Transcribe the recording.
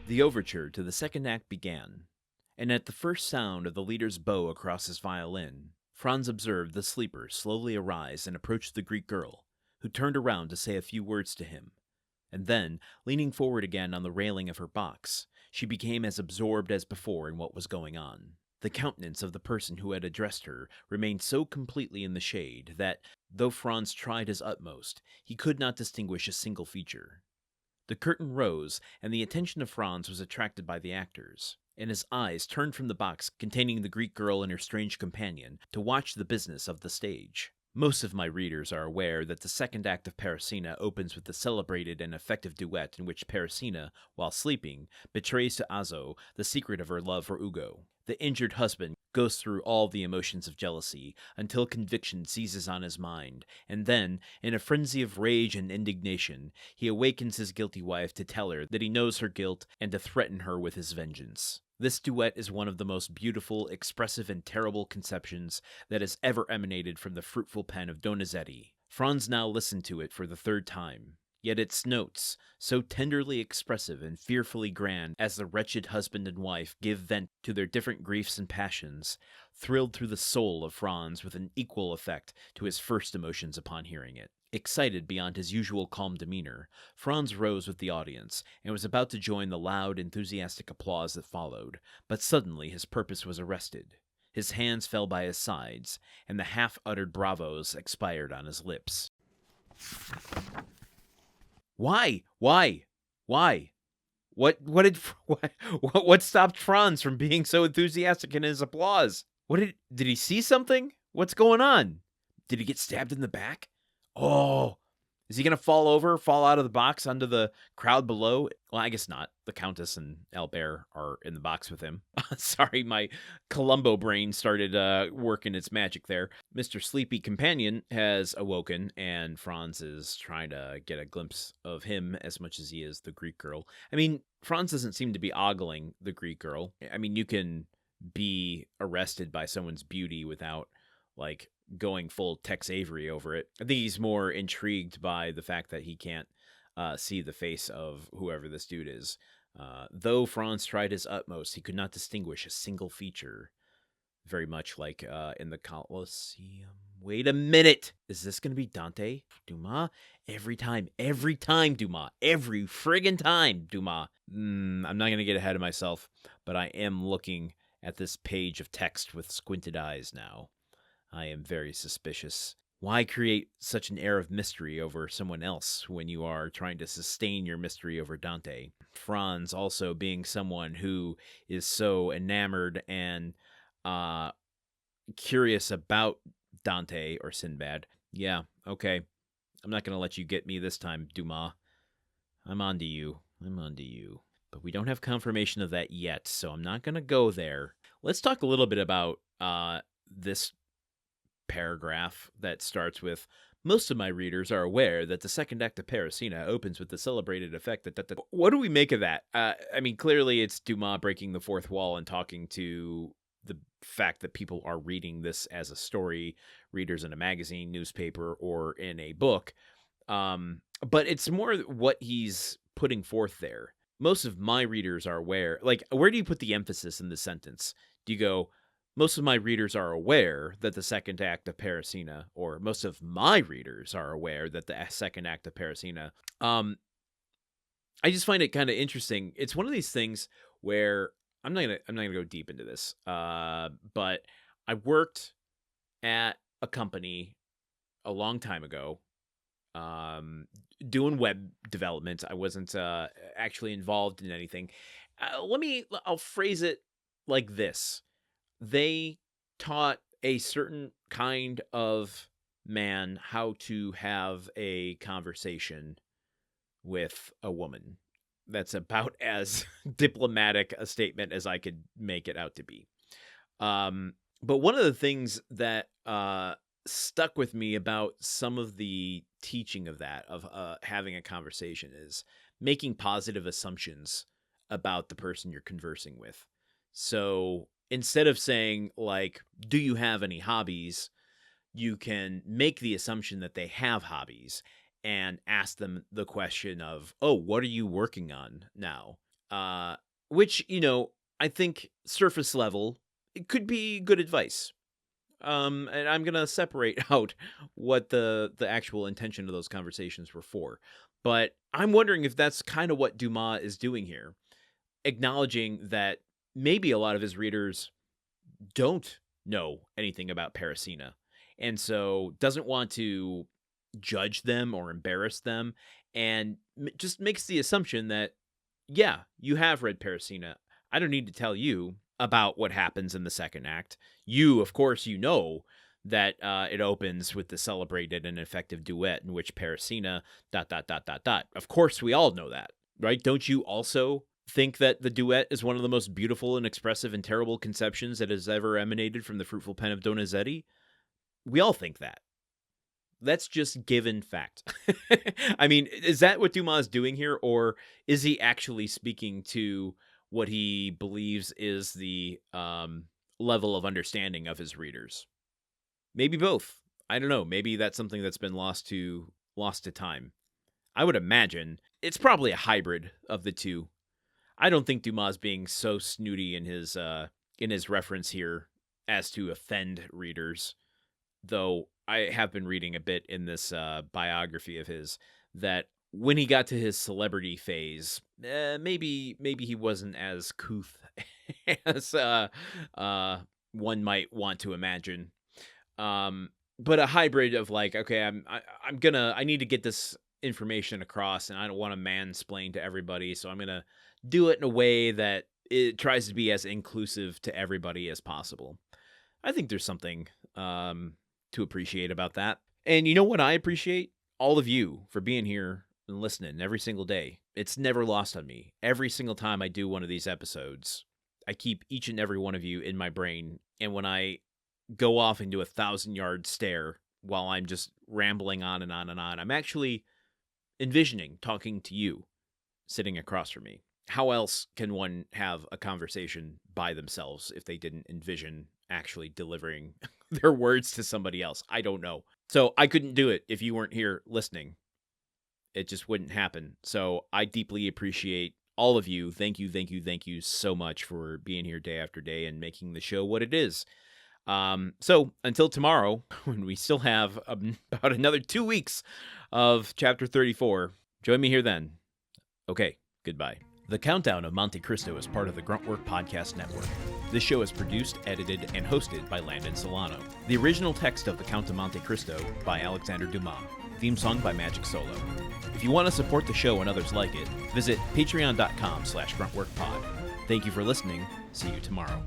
The overture to the second act began, and at the first sound of the leader's bow across his violin, Franz observed the sleeper slowly arise and approach the Greek girl, who turned around to say a few words to him. And then, leaning forward again on the railing of her box, she became as absorbed as before in what was going on. The countenance of the person who had addressed her remained so completely in the shade that, though Franz tried his utmost, he could not distinguish a single feature. The curtain rose, and the attention of Franz was attracted by the actors, and his eyes turned from the box containing the Greek girl and her strange companion to watch the business of the stage. Most of my readers are aware that the second act of Parisina opens with the celebrated and effective duet in which Parisina, while sleeping, betrays to Azo the secret of her love for Ugo. The injured husband goes through all the emotions of jealousy until conviction seizes on his mind, and then, in a frenzy of rage and indignation, he awakens his guilty wife to tell her that he knows her guilt and to threaten her with his vengeance. This duet is one of the most beautiful, expressive, and terrible conceptions that has ever emanated from the fruitful pen of Donizetti. Franz now listened to it for the third time. Yet its notes, so tenderly expressive and fearfully grand as the wretched husband and wife give vent to their different griefs and passions, thrilled through the soul of Franz with an equal effect to his first emotions upon hearing it. Excited beyond his usual calm demeanor, Franz rose with the audience and was about to join the loud, enthusiastic applause that followed, but suddenly his purpose was arrested. His hands fell by his sides, and the half-uttered bravos expired on his lips. Why? Why? Why? What stopped Franz from being so enthusiastic in his applause? Did he see something? What's going on? Did he get stabbed in the back? Oh, is he going to fall out of the box onto the crowd below? Well, I guess not. The Countess and Albert are in the box with him. Sorry, my Columbo brain started working its magic there. Mr. Sleepy Companion has awoken, and Franz is trying to get a glimpse of him as much as he is the Greek girl. I mean, Franz doesn't seem to be ogling the Greek girl. I mean, you can be arrested by someone's beauty without, like, going full Tex Avery over it. I think he's more intrigued by the fact that he can't see the face of whoever this dude is. Though Franz tried his utmost, he could not distinguish a single feature. Very much like in the Colosseum. Wait a minute! Is this going to be Dante? Dumas? Every time, Dumas. Every friggin' time, Dumas. I'm not going to get ahead of myself, but I am looking at this page of text with squinted eyes now. I am very suspicious. Why create such an air of mystery over someone else when you are trying to sustain your mystery over Dante? Franz also being someone who is so enamored and curious about Dante or Sinbad. Yeah, okay. I'm not going to let you get me this time, Dumas. I'm on to you. But we don't have confirmation of that yet, so I'm not going to go there. Let's talk a little bit about this paragraph that starts with, most of my readers are aware that the second act of Parisina opens with the celebrated effect that. What do we make of that? I mean, clearly it's Dumas breaking the fourth wall and talking to the fact that people are reading this as a story, readers in a magazine, newspaper, or in a book. But it's more what he's putting forth there. Most of my readers are aware. Like, where do you put the emphasis in the sentence? Do you go, most of my readers are aware that the second act of Parisina, or most of my readers are aware that the second act of Parisina. I just find it kind of interesting. It's one of these things where I'm not gonna go deep into this. But I worked at a company a long time ago, doing web development. I wasn't actually involved in anything. I'll phrase it like this. They taught a certain kind of man how to have a conversation with a woman. That's about as diplomatic a statement as I could make it out to be. But one of the things that stuck with me about some of the teaching of that, of having a conversation, is making positive assumptions about the person you're conversing with. So instead of saying, like, do you have any hobbies, you can make the assumption that they have hobbies and ask them the question of, oh, what are you working on now? Which, I think surface level, it could be good advice. And I'm gonna separate out what the actual intention of those conversations were for. But I'm wondering if that's kind of what Dumas is doing here, acknowledging that maybe a lot of his readers don't know anything about Parisina, and so doesn't want to judge them or embarrass them, and just makes the assumption that, yeah, you have read Parisina. I don't need to tell you about what happens in the second act. You, of course, that it opens with the celebrated and effective duet in which Parisina ... Of course, we all know that, right? Don't you also think that the duet is one of the most beautiful and expressive and terrible conceptions that has ever emanated from the fruitful pen of Donizetti? We all think that. That's just given fact. I mean, is that what Dumas is doing here, or is he actually speaking to what he believes is the level of understanding of his readers? Maybe both. I don't know. Maybe that's something that's been lost to time. I would imagine it's probably a hybrid of the two. I don't think Dumas being so snooty in his reference here as to offend readers, though I have been reading a bit in this biography of his that when he got to his celebrity phase, maybe he wasn't as couth as one might want to imagine. But a hybrid of like, okay, I need to get this information across, and I don't want to mansplain to everybody, so I'm gonna do it in a way that it tries to be as inclusive to everybody as possible. I think there's something to appreciate about that. And you know what I appreciate? All of you for being here and listening every single day. It's never lost on me. Every single time I do one of these episodes, I keep each and every one of you in my brain. And when I go off into 1,000-yard stare while I'm just rambling on and on and on, I'm actually envisioning talking to you sitting across from me. How else can one have a conversation by themselves if they didn't envision actually delivering their words to somebody else? I don't know. So I couldn't do it if you weren't here listening. It just wouldn't happen. So I deeply appreciate all of you. Thank you so much for being here day after day and making the show what it is. So until tomorrow, when we still have about another 2 weeks of chapter 34, join me here then. Okay, goodbye. The Countdown of Monte Cristo is part of the Gruntwork Podcast Network. This show is produced, edited, and hosted by Landon Solano. The original text of The Count of Monte Cristo by Alexandre Dumas. Theme song by Magic Solo. If you want to support the show and others like it, visit patreon.com/gruntworkpod. Thank you for listening. See you tomorrow.